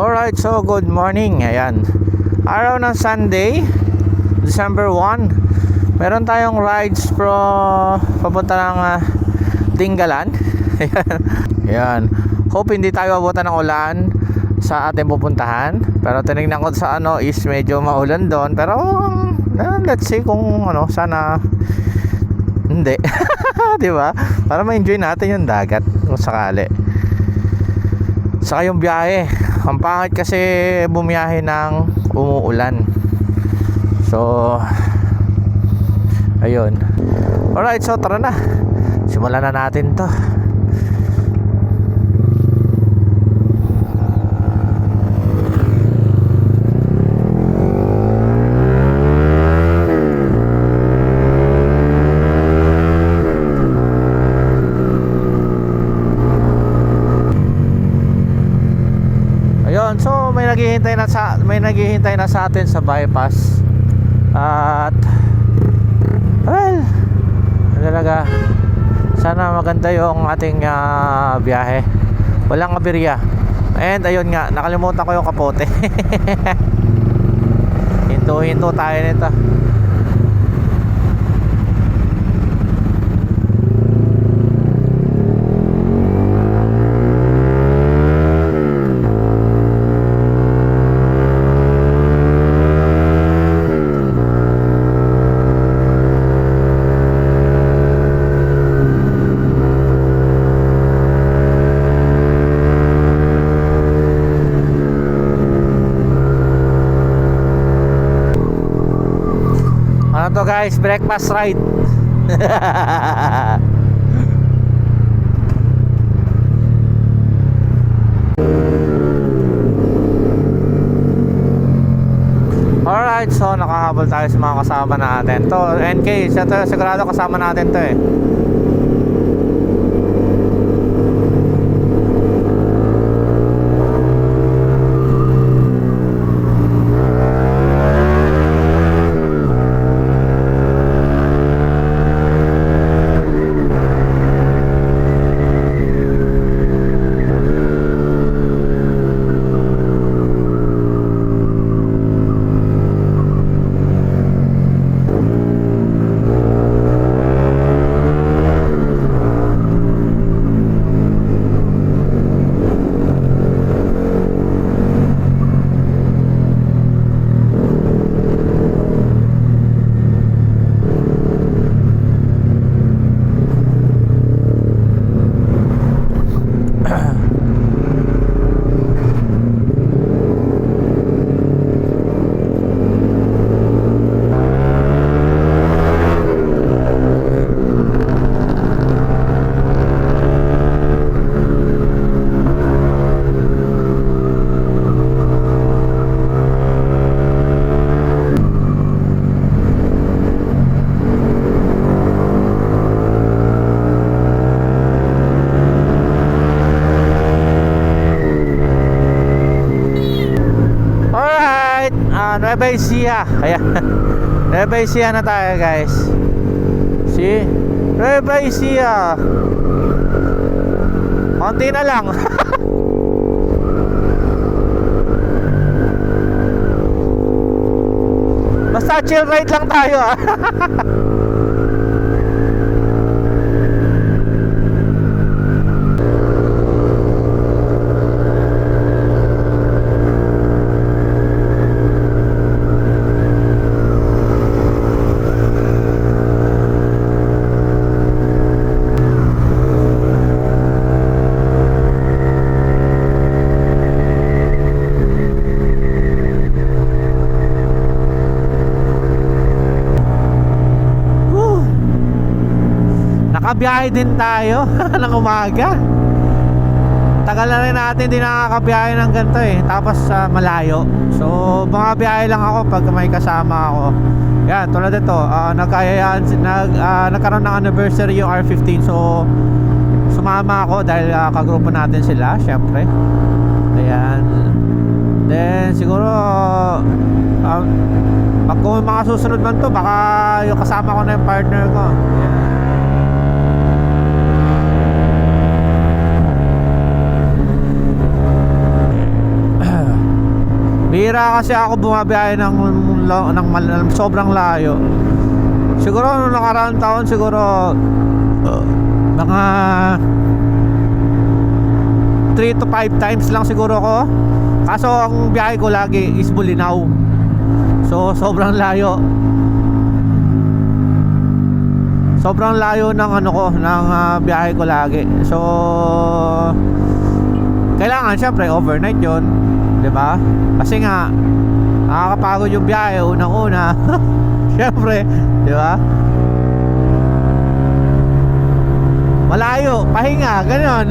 Alright, so good morning. Ayan, araw ng Sunday, December 1. Meron tayong rides papunta ng Tinggalan. Ayan, hope hindi tayo abutan ng ulan sa ating pupuntahan. Pero tinignan ko sa is medyo maulan doon. Pero let's see kung sana hindi. Diba? Para ma-enjoy natin yung dagat kung sakali. Saka yung biyahe, ang pangit kasi bumiyahe ng umuulan. So ayun. Alright, so tara na, simulan na natin to. So may naghihintay na sa atin sa bypass. At well, talaga sana maganda yung ating biyahe. Walang aberya. And ayun nga, nakalimutan ko yung kapote. Hinto tayo nito. Ano to guys, breakfast ride. Alright, so nakahabol tayo sa mga kasama natin. To NK, sigurado kasama natin to eh. Nueva Ecija. Ayan. Nueva Ecija na tayo guys. See? Nueva Ecija. Konti na lang. Basta chill ride lang tayo ah. Nakabiyahe din tayo ng umaga. Tagal na rin natin din nakakabiyahe ng ganito eh. Tapos malayo. So mga biyahe lang ako pag may kasama ako. Yan, tulad ito, nagkaroon ng anniversary yung R15. So sumama ako dahil kagrupo natin sila, syempre. Ayan. Then siguro pag kung mga susunod man to, baka yung kasama ko na yung partner ko. Ayan. Bihira kasi ako bumabiyahe ng sobrang layo. Siguro nung nakaraang taon, siguro mga 3 to 5 times lang siguro ako. Kaso ang biyahe ko lagi is Bulinaw. So sobrang layo. Sobrang layo ng ano ko, ng biyahe ko lagi. So kailangan syempre overnight 'yon, 'di ba? Kasi nga nakakapagod yung biyahe unang-una. Syempre, 'di ba? Malayo, pahinga, gano'n.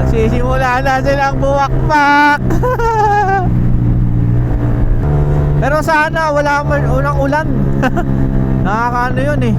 Nagsisimula na silang buwakpak. Pero sana wala man unang ulan. Nakakaano yun eh.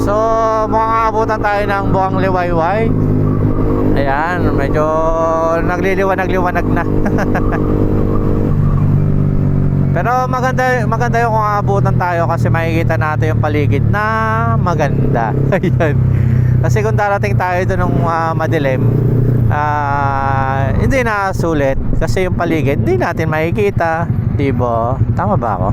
So makakabutan tayo ng Buang Liwayway. Ayan, medyo nagliliwanag na. Pero maganda yung kung aabutan tayo kasi makikita natin yung paligid na maganda. Ayan. Kasi kung darating tayo doon ng madilim, hindi na sulit kasi yung paligid hindi natin makikita, diba? Tama ba ako?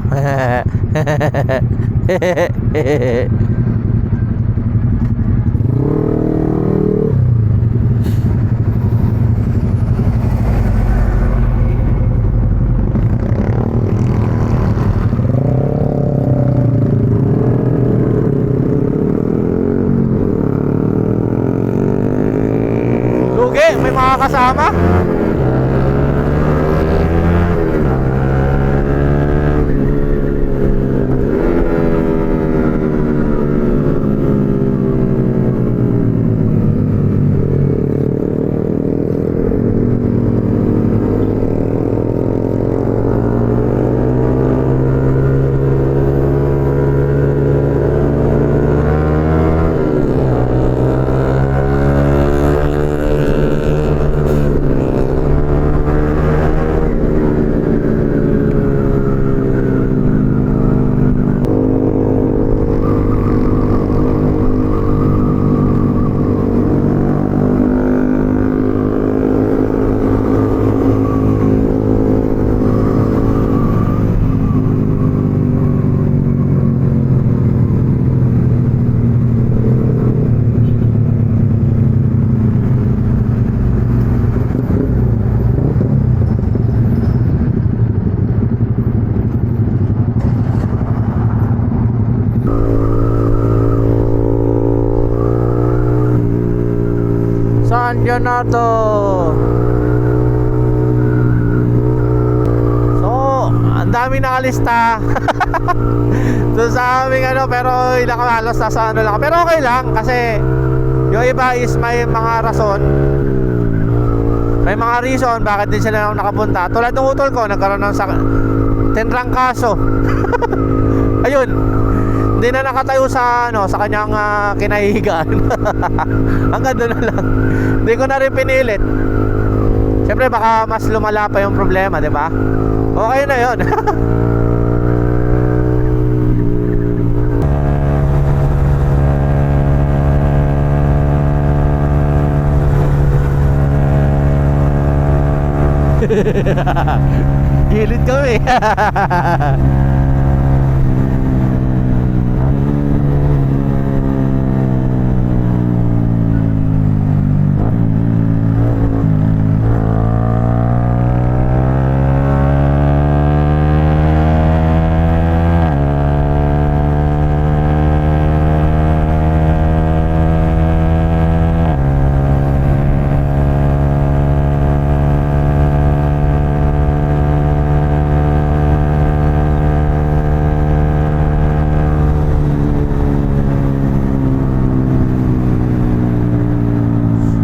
May mga kasama. Saan yun na to? So, ang dami nakalista. So sa aming ano, pero ilang halos nasa ano lang. Pero okay lang kasi yung iba is may mga rason. May mga reason bakit din sila nakapunta. Tulad ng utol ko, nagkaroon ng tinrangkaso. Ayun, hindi na nakatayo sa ano, sa kanyang kinahihigaan. Hanggang doon na lang. Hindi ko na rin pinilit. Siyempre baka mas lumala pa yung problema, di ba? Okay na 'yon. Gilid kami.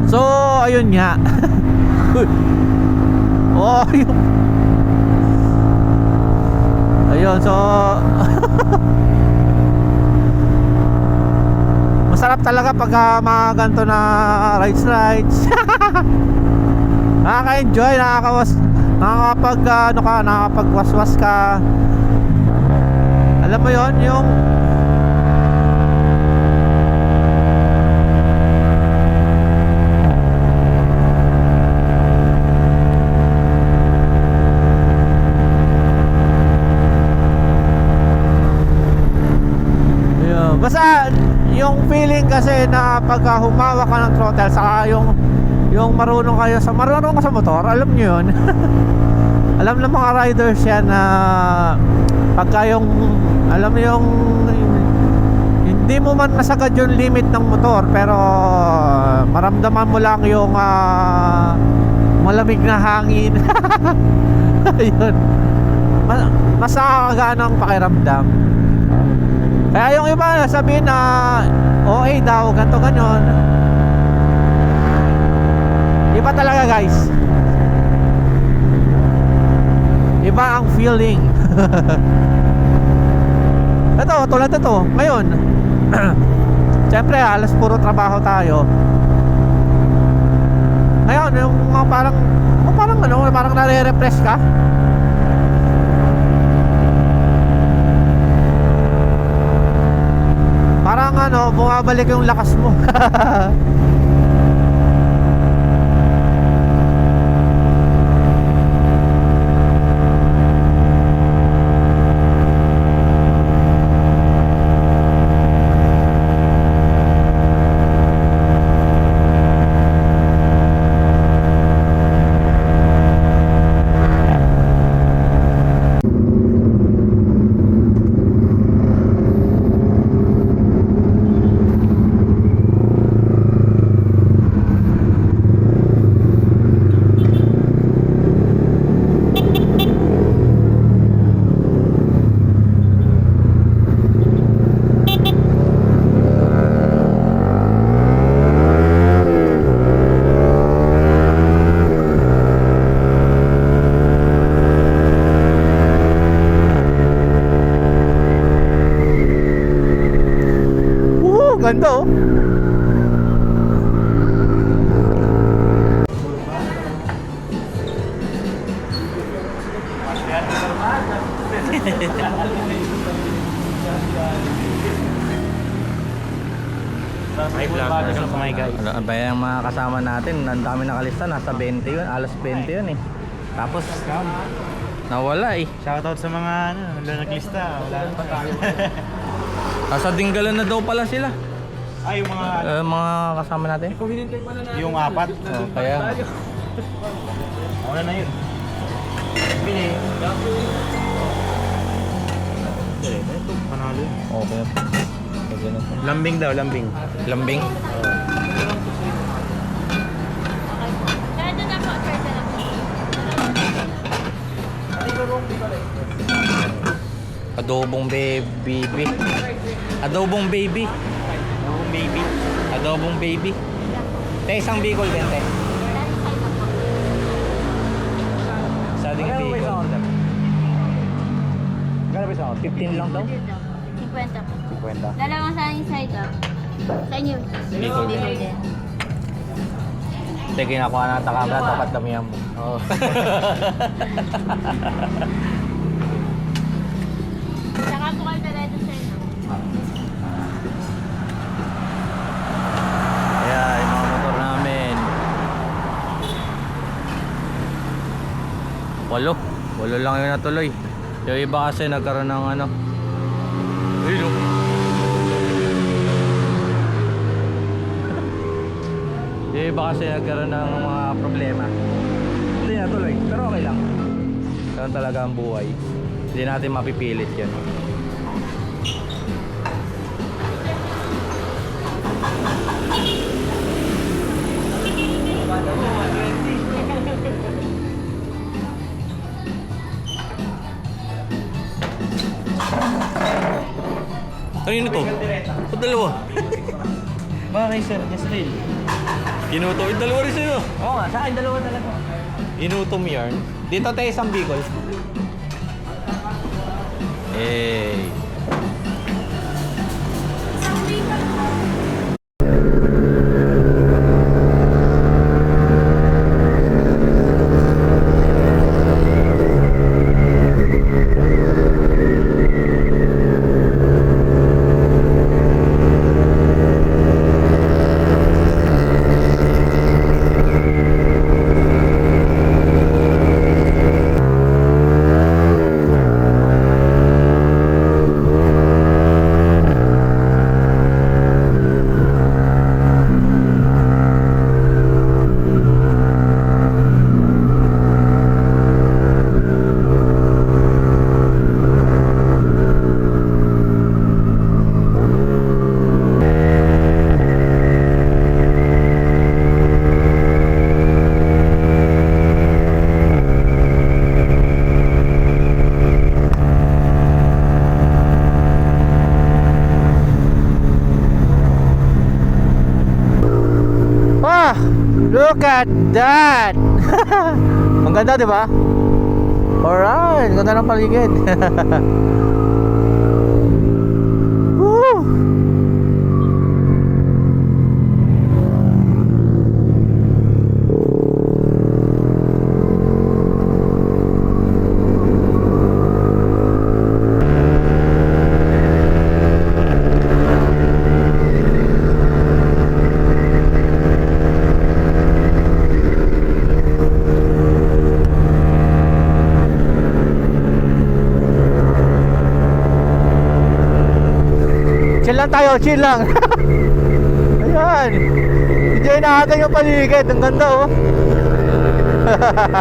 So, ayun nga. Oh, ayun. Ayun, so masarap talaga pag mga ganito na rides. Nakaka-enjoy, nakakapagwaswas ka. Alam mo yon, yung basta yung feeling kasi na pagka humawak ka ng throttle, saka yung marunong ka sa motor, alam nyo yun. Alam ng mga riders yan na pagka yung alam mo yung hindi mo man nasagad yung limit ng motor, pero maramdaman mo lang yung malamig na hangin. Ayun, mas nakakagaan ang pakiramdam. Kaya yung iba sabihin na OA daw, ganto ganyan. Iba talaga guys. Iba ang feeling. Ito, tulad ito ngayon. Siyempre alas puro trabaho tayo. Ngayon yung parang nare-refresh ka. Parang bumabalik yung lakas mo. Ganda oh. Ano ba yung mga kasama natin? Ang dami nakalista, nasa 20 yun, alas 20 yun eh. Tapos nawala eh. Shoutout sa mga naglista. Wala pa tayo. Nasa Dinggalan na daw pala sila. Ay, yung mga kasama natin. yung apat. Oh, kaya Ano na yun? Bili. Ito, panalo yun. okay. Lambing daw, lambing. Lambing. Adobong baby. Adobong baby. Adobong baby. Adobong baby. Te, isang Bicol din, te. Sa ding Bicol. Gano'n ba isa? 15 lang daw. 50 po. 50. Dalawang sa side up. Sa inyo. Bicol din. Te, kinakuha na takamera, dapat damihan mo. Oo. Saka po kayo talaga sa inyo. Kaya, yung mga motor namin. Walo lang yung natuloy. Yung iba kasi nagkaroon ng ano. Ayun oh. Yung iba kasi nagkaroon ng mga problema. Hindi natuloy, pero okay lang. Ganun talaga ang buhay. Hindi natin mapipilit yun. Kanino to? Ba't dalawa? Baka kay Sir Jasril. Inuto. Yung dalawa rin sa'yo. Oo nga, sa akin dalawa talaga. Inutom yarn. Dito tayo isang Bicol. Eh. Look at that! Ang ganda, di ba? Alright, ganda ng paligid. Woo! Chill lang tayo, chill lang. Ayan. Hindi natin yung paligid. Ang ganda oh. Hey.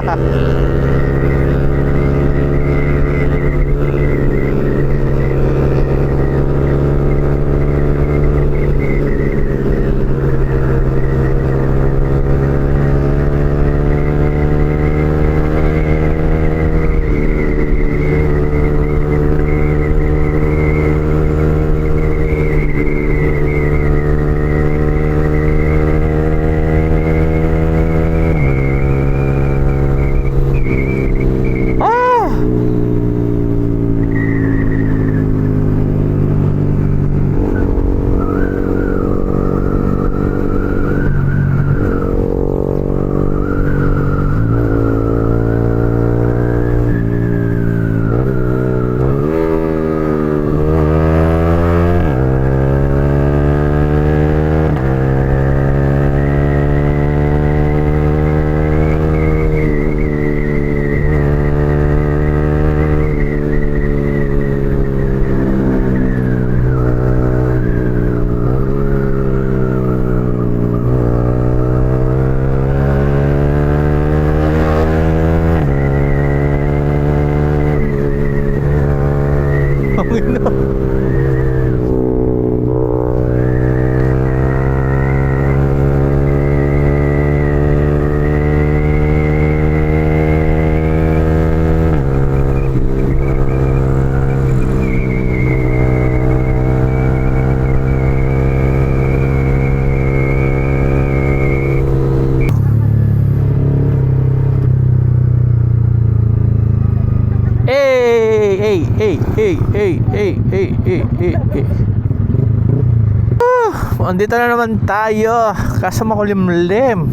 Andito na naman tayo. Kaso makulimlim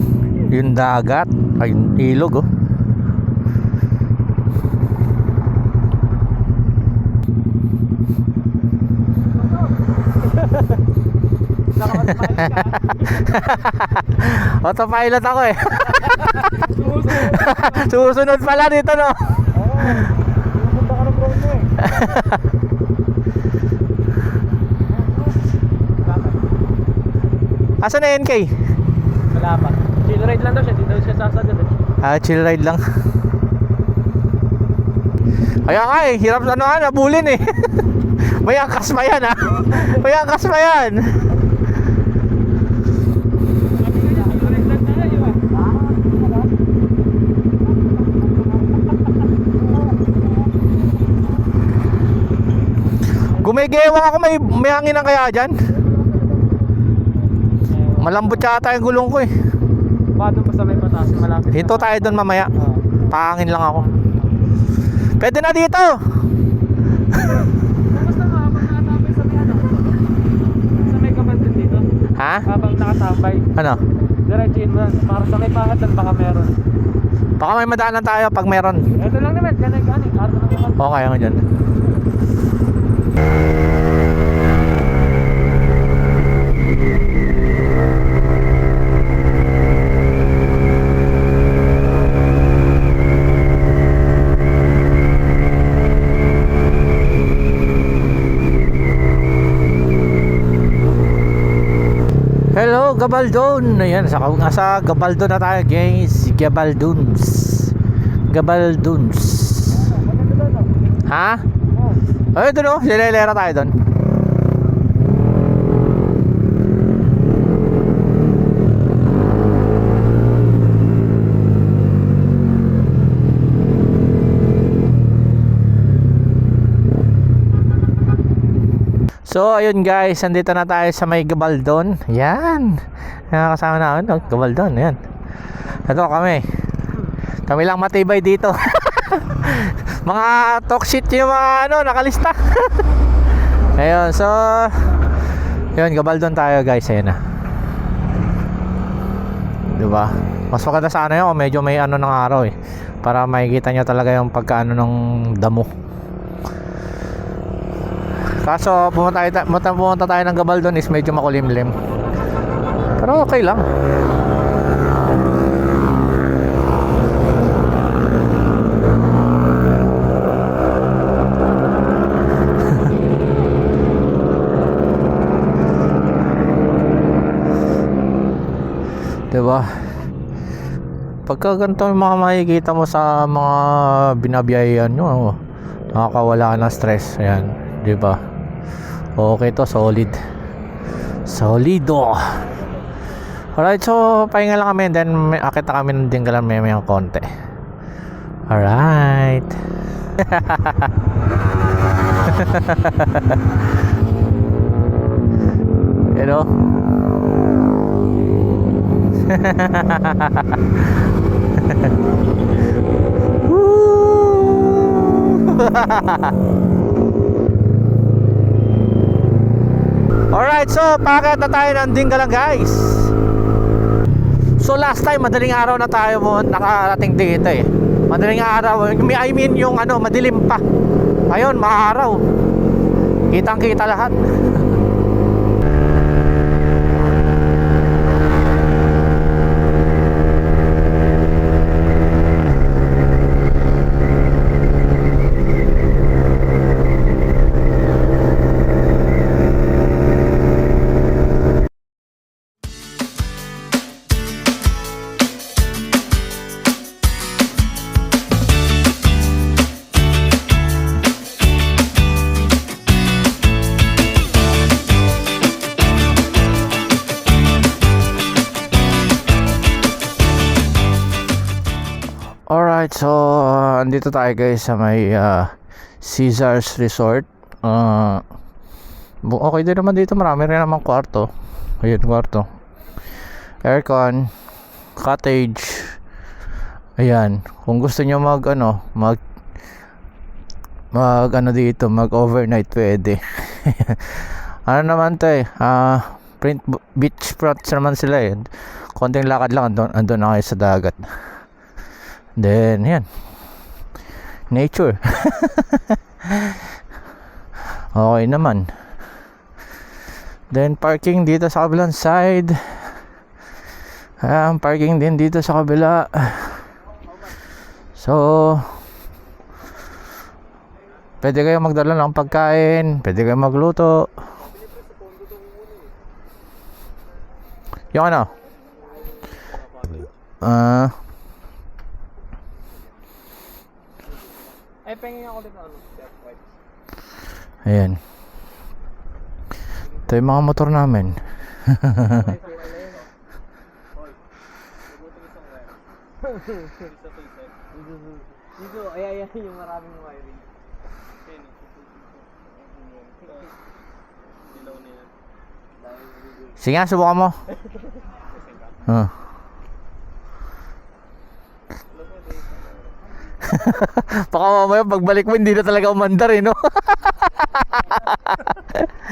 yung dagat. Ay, yung ilog oh. Autopilot ako eh. Susunod pala dito, no? Pupunta ka ng Bromo eh. Asan na NK? Wala pa. Chill ride lang daw siya, di daw siya sasagad eh. Chill ride lang. Kaya nga eh, hirap ano nabulin eh. May angkas pa yan ha. May angkas pa yan. Gumigewang ako, may hangin ang kaya dyan. Malambot yata yung gulong ko eh. Baka doon pa sa may pataas, malapit. Hinto tayo doon mamaya. Pahangin lang ako. Pwede na dito. Basta nga, habang nakatambay sa may ano? Sa may kabandin dito. Ha? Habang nakatambay, Ano? diretsuin mo yan. Para sa may pangat lang baka meron. Baka may madaanan tayo pag meron. Ito lang naman, ganun. Araw lang naman. Okay nga dyan. Hello, Gabaldon. Ayan, sa Gabaldon na tayo, guys. Gabaldons. Gabaldons. Ha? Ay, doon o. Silelera tayo doon. So, ayun guys, andito na tayo sa may Gabaldon. Yan. Nakakasama namin, no? Gabaldon, yan. Ito kami. Kami lang matibay dito. Mga talk shit yung mga nakalista. Ayun, so yun, Gabaldon tayo guys, ayun na. Diba? Mas maganda sana yun kung medyo may ng araw eh. Para makikita nyo talaga yung pagkaano ng damo. Kaso pumunta tayo ng Gabaldon is medyo makulimlim. Pero okay lang. Diba? Pagka ganito yung mga makikita mo sa mga binabiyayan nyo, nakakawala ng stress. Ayan, diba? Okay to, solid. Solido. Alright, so pahinga lang kami, then akit na kami ng Dinggalan may konti. Alright. You know? Alright, so packet na tayo ng Dinggalan guys. So last time madaling araw na tayo nakarating dito eh. Madaling araw, I mean yung madilim pa. Ayun, maaraw. Kitang kita lahat. Alright, so andito tayo guys sa may Caesars Resort. Okay din naman dito, marami rin naman kwarto. Ayun, kwarto. Aircon, cottage. Ayan, kung gusto nyo mag dito, mag overnight pwede. Ano naman to eh, beach front naman sila eh. Konting lakad lang, andun na kayo sa dagat. Then, yan. Nature. Okay naman. Then parking dito sa kabilang side. Ayan, parking din dito sa kabila. So pwede kayo magdala ng pagkain, pwede kayo magluto. Yung ano? Ay, pengin ako dito ano. Ayan. Ito yung mga motor namin. Dito, ay yung maraming wiring. Sige nga, subukan mo. Baka mamaya pagbalik mo hindi na talaga umandar eh, no?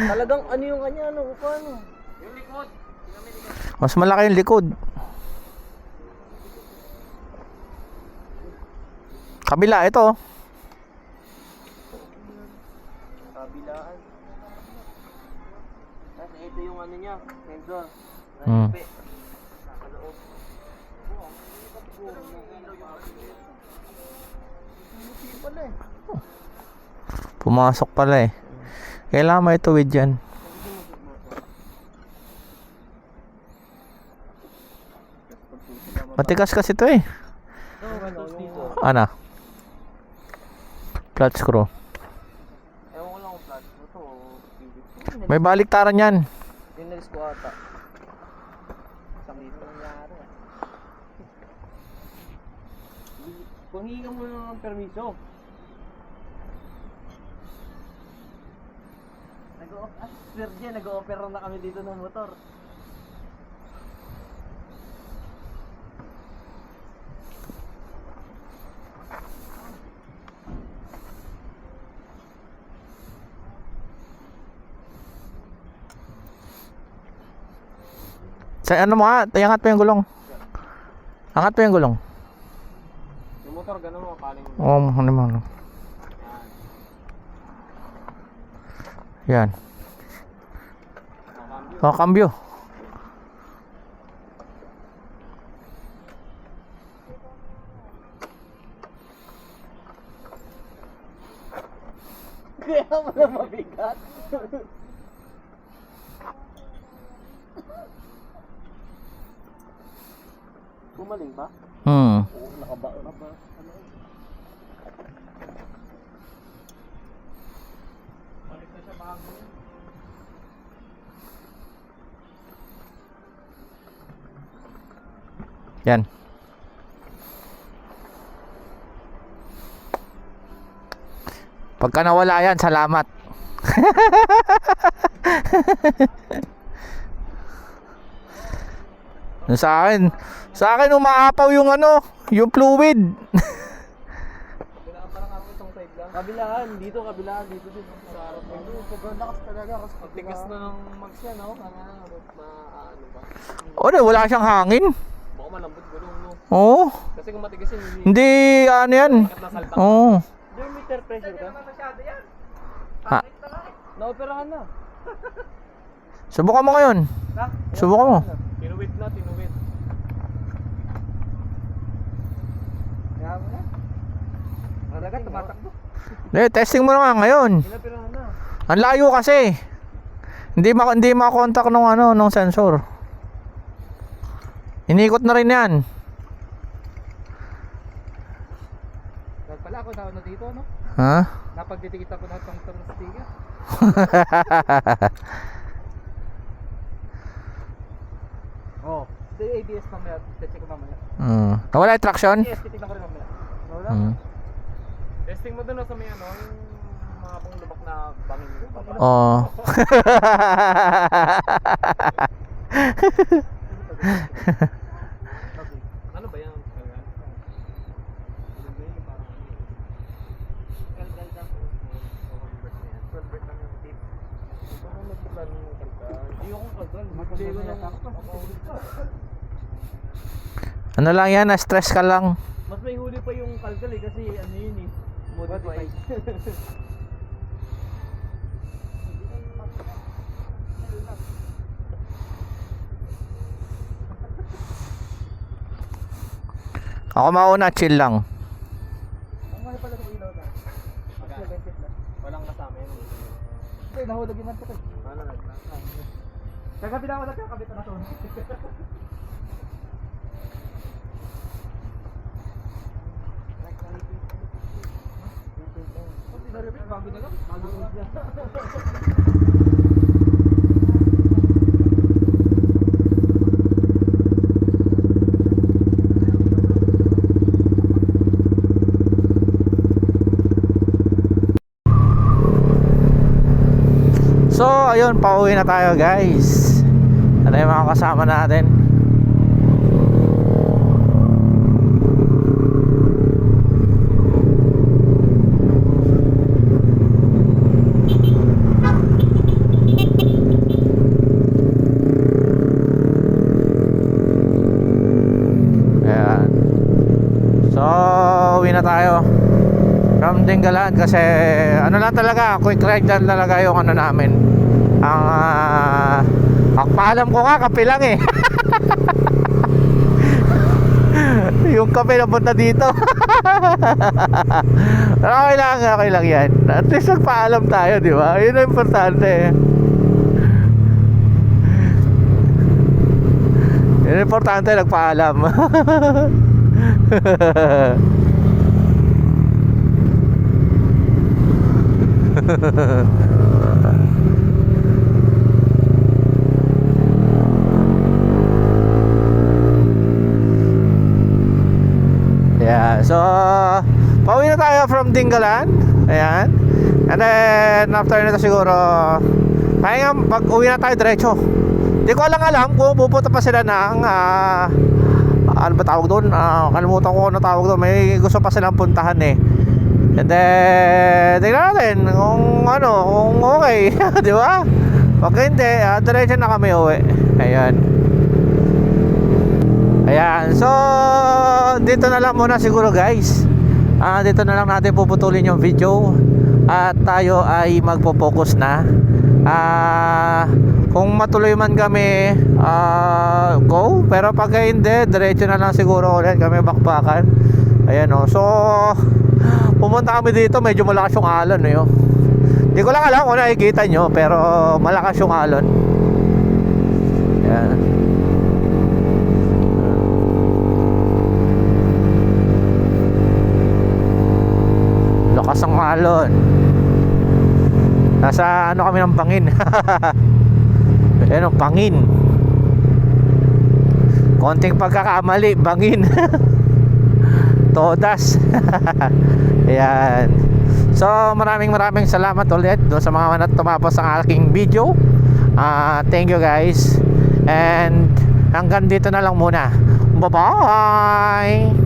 Talagang ano yung kanya, ano, paano? Yung likod. Mas malaki yung likod. Kabila, ito. Kabilaan. Tapos ito yung ano niya, sensor. Hmm. Nakaloob. Pala eh. Pumasok pala eh. Kailangan may tuwid dyan. Matigas kasi ito eh. Ano? Flat screw. Ewan ko lang kung flat. Ito, May baliktaran yan. dinalis ko ata. Isang dito nangyari. Kung hingi ka muna ng permiso. Sir Jen, nag-o-opera na kami dito ng motor. Sa ano mo nga, angat pa yung gulong. Angat pa yung gulong. Yung motor, gano'n mo, kaling mo. Oo, ano mo, ano. Yan. Oh, cambio. Kaya mo na mabigat. Bumaling ba? Oo, nakabaon na ba? Balik na siya bago. Yan. Pagka nawala yan, salamat. Sa akin umaapaw yung ano, yung fluid. Kabilaan parang ako itong side lang. Kabilaan, dito din. Sa harap mo. Sobrang lakas talaga. Ang tigas na ng mags yan, no? Ano ba? O, wala siyang hangin. Baka malambot gulong, no? Oo. Kasi kung matigas yun, Hindi, ano yan. sikat na salbak. Oo. Yung meter pressure ka? Masyado yan. Ha. Naoperahan na. Subukan mo ngayon. Ha? Subukan mo. Tinuwid na, tinuwid. Kaya mo na. Malaga, tumatakbo. Hindi, testing mo na nga ngayon. Inoperahan na. Ang layo kasi. Hindi makakontak nung sensor. Inikot na rin yan. Dahil pala ako na dito, no? Ha? Napagtitikita ko na itong sticker. Oh, ito yung ABS mamaya. Check ko mamaya. Nawala yung traction? Yes, titignan ko rin mamaya. Wala. Testing mo dun sa may ano, yung mga pang lubak na bangin mo. Oo. Ano ba yan? Ano lang yan, na-stress ka lang. Mas may huli pa yung kalkal eh kasi ano yun eh, modified. Ako mauna, chill lang. Ang mahal pala ng ilaw na. Magkano? Walang kasama yun. Hindi, nahulog yung mantok eh. Ano na? Kagabi na ako nagkakabit na to. Bago na lang. Bago na lang. So, ayun, pauwi na tayo guys. Ano yung mga kasama natin? Ayan. So, uwi na tayo from Dingalan kasi ano lang talaga, quick ride lang talaga yung ano namin. Ang paalam ko nga, kape lang eh. Yung kape na punta dito. Pero okay lang yan. At least nagpaalam tayo, di ba? Yun ang importante. Yun ang importante, nagpaalam. Yeah, so pauwi na tayo from Dingalan. Ayan. And then after nito siguro kaya pag uwi na tayo diretso. Hindi ko alam kung pupunta pa sila ng ano ba tawag doon? Kalimutan ko ano tawag doon. May gusto pa silang puntahan eh. And then tingnan natin kung ano, kung okay, di ba? Pag hindi, diretso na kami uwi. Ayan. Ayan, so dito na lang muna siguro guys. Dito na lang natin puputulin yung video. At tayo ay magpo-focus na. Kung matuloy man kami, go. Pero pag hindi, diretso na lang siguro ulit kami bakbakan. Ayan o, so pumunta kami dito, medyo malakas yung alon eh, oh. Hindi ko lang alam kung nakikita nyo, pero malakas yung alon. Ayan. Lakas ang alon. Nasa ano kami ng Bangin. Ayan o, Bangin. Konting pagkakamali, Bangin. Todas. Ayan. So maraming salamat ulit doon sa mga tumapos ang aking video. Thank you guys. And hanggang dito na lang muna. Bye bye.